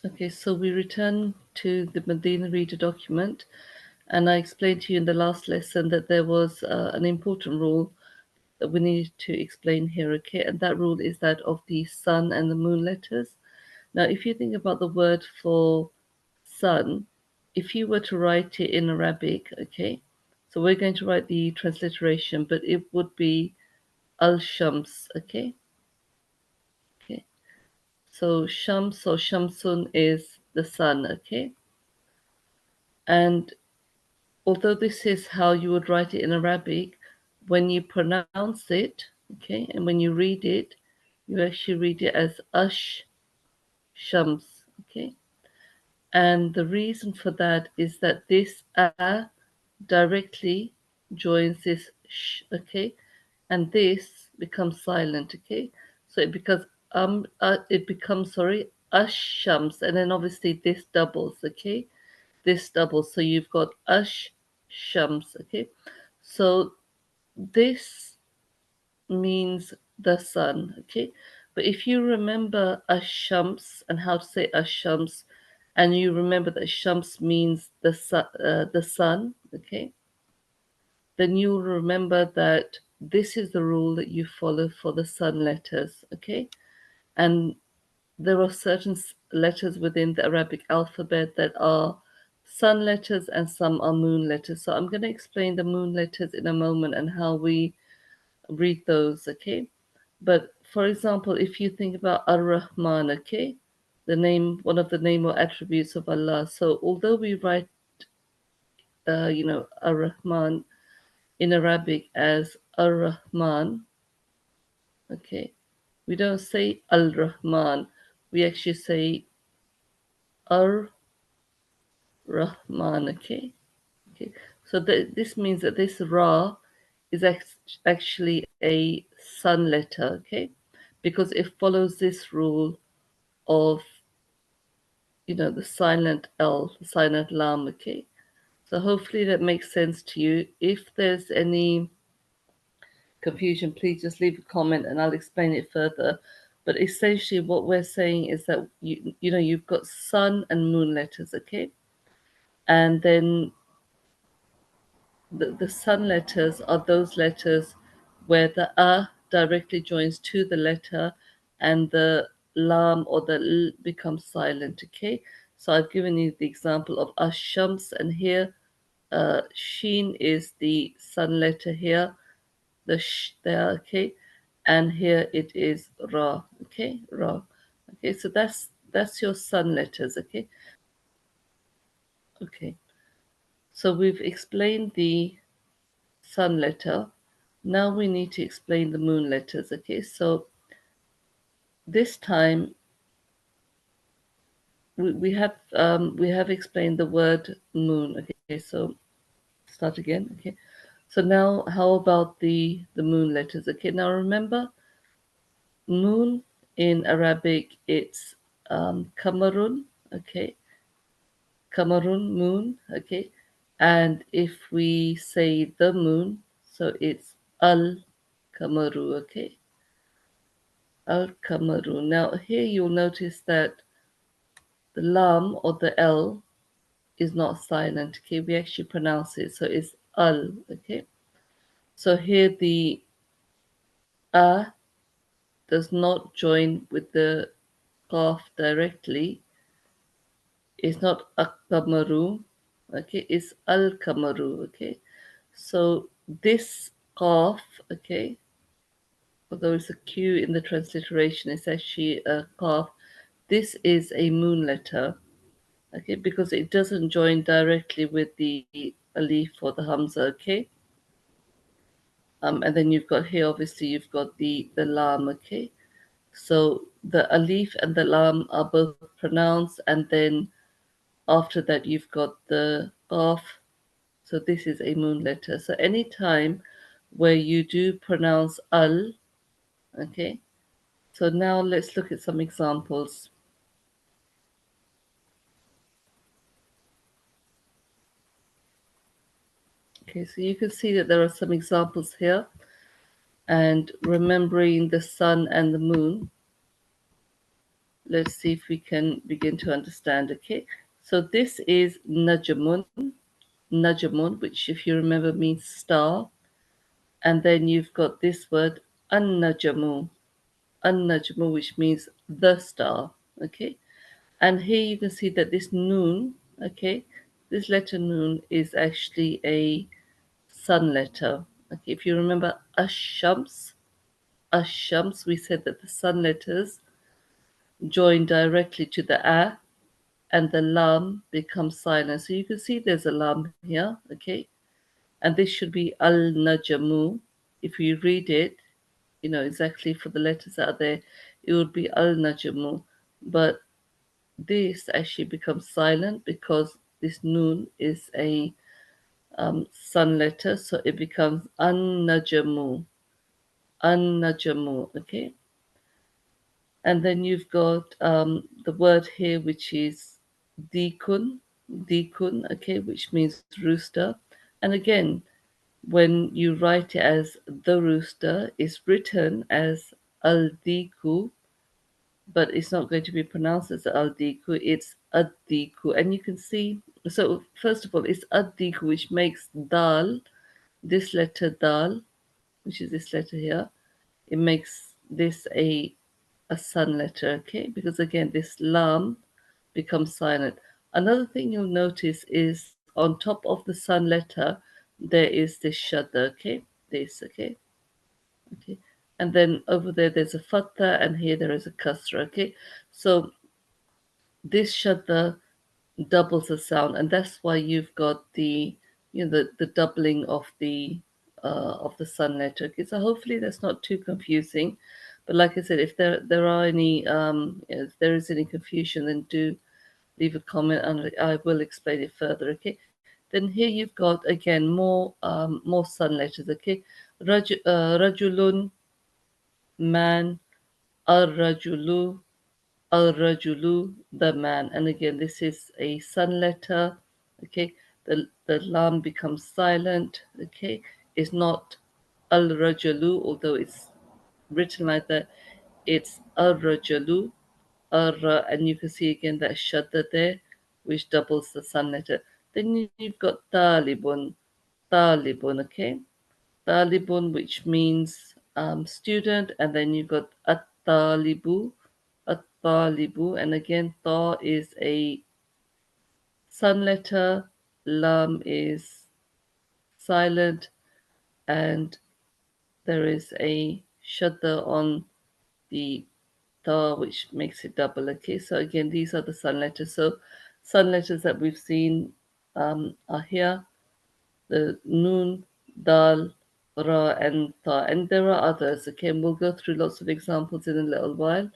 Okay, so we return to the Madinah Reader document, and I explained to you in the last lesson that there was an important rule that we need to explain here, okay? And that rule is that of the sun and the moon letters. Now, if you think about the word for sun, if you were to write it in Arabic, okay? So we're going to write the transliteration, but it would be al-shams, okay? Okay. So shams or shamsun is the sun, okay? And although this is how you would write it in Arabic, when you pronounce it, okay, and when you read it, you actually read it as ash shams, okay? And the reason for that is that this a directly joins this sh, okay? And this becomes silent, okay? So it becomes ash shams, and then obviously this doubles, okay? This doubles, so you've got ash shams, okay? So this means the sun, okay? But if you remember ash-shams and how to say ash-shams, and you remember that shams means the sun, okay? Then you'll remember that this is the rule that you follow for the sun letters, okay? And there are certain letters within the Arabic alphabet that are sun letters and some are moon letters. So I'm going to explain the moon letters in a moment and how we read those, okay? But for example, if you think about Ar-Rahman, okay, the name, one of the name or attributes of Allah. So although we write, Ar-Rahman in Arabic as Ar-Rahman, okay, we don't say Al-Rahman. We actually say Ar-Rahman, okay? Okay, so this means that this Ra is actually a sun letter, okay? Because it follows this rule of, the silent L, the silent Lam, okay? So hopefully that makes sense to you. If there's any confusion, please just leave a comment and I'll explain it further. But essentially what we're saying is that you've got sun and moon letters, okay? And then the sun letters are those letters where the A directly joins to the letter and the Lam or the L becomes silent, okay? So I've given you the example of Ashams, and here Sheen is the sun letter here, the Sh there, okay? And here it is Ra, okay? Ra. Okay, so that's your sun letters, okay? Okay. So we've explained the sun letter. Now we need to explain the moon letters, okay? So this time we have explained the word moon, okay? So start again, okay? So now how about the moon letters, okay? Now remember, moon in Arabic it's Cameroon, okay? Cameroon moon, okay? And if we say the moon, so it's Al Kamaru, okay? Al Kamaru. Now here you'll notice that the lam or the L is not silent, okay? We actually pronounce it, so it's Al, okay? So here the A does not join with the Qaf directly. It's not Akamaru, okay? It's Al Kamaru, okay? So this Qaf, okay, although it's a Q in the transliteration, it's actually a Qaf. This is a moon letter, okay, because it doesn't join directly with the alif or the hamza, okay. And then you've got here, obviously, you've got the lam, okay. So the alif and the lam are both pronounced, and then after that you've got the qaf. So this is a moon letter. So any time where you do pronounce al, okay. So now let's look at some examples. Okay, so you can see that there are some examples here, and remembering the sun and the moon. let's see if we can begin to understand. Okay, so this is Najamun, Najamun, which, if you remember, means star. And then you've got this word An-Najmu, An-Najmu, which means the star. Okay, and here you can see that this noon, okay, this letter noon is actually a sun letter. Okay, if you remember Ash-Shams, Ash-Shams, we said that the sun letters join directly to the A, and the lam becomes silent. So you can see there's a lam here, okay? And this should be al-najmu. If you read it, you know, exactly for the letters out there, it would be al-najmu. But this actually becomes silent because this noon is a sun letter, so it becomes an-najmu, an-najmu, okay? And then you've got the word here, which is dikun, dikun, okay, which means rooster. And again, when you write it as the rooster, it's written as al diku, but it's not going to be pronounced as al diku, it's ad diku. And you can see, so first of all, it's ad diku, which makes dal, this letter dal, which is this letter here, it makes this a sun letter, okay? Because again, this lam becomes silent. Another thing you'll notice is on top of the sun letter, there is this shadda, okay? This, okay? Okay. And then over there, there's a fatha, and here there is a kasra, okay? So this shadda doubles the sound, and that's why you've got the, you know, the doubling of the sun letter. Okay, so hopefully that's not too confusing. But like I said, if there are any if there is any confusion, then do leave a comment, and I will explain it further. Okay. Then here you've got again more sun letters. Okay, rajulun, man, ar-rajulu, al-rajulu, the man. And again, this is a sun letter. Okay, the lam becomes silent. Okay, it's not al-rajulu, although it's written like that. It's al-rajulu, and you can see again that shadda there, which doubles the sun letter. Then you've got talibun, talibun. Okay, talibun, which means student, and then you've got at-talibu, at-talibu, and again, ta is a sun letter, lam is silent, and there is a shadda on the ta, which makes it double. Okay, so again, these are the sun letters. So sun letters that we've seen are here: the noon, dal, ra, and ta, and there are others. Okay, and we'll go through lots of examples in a little while.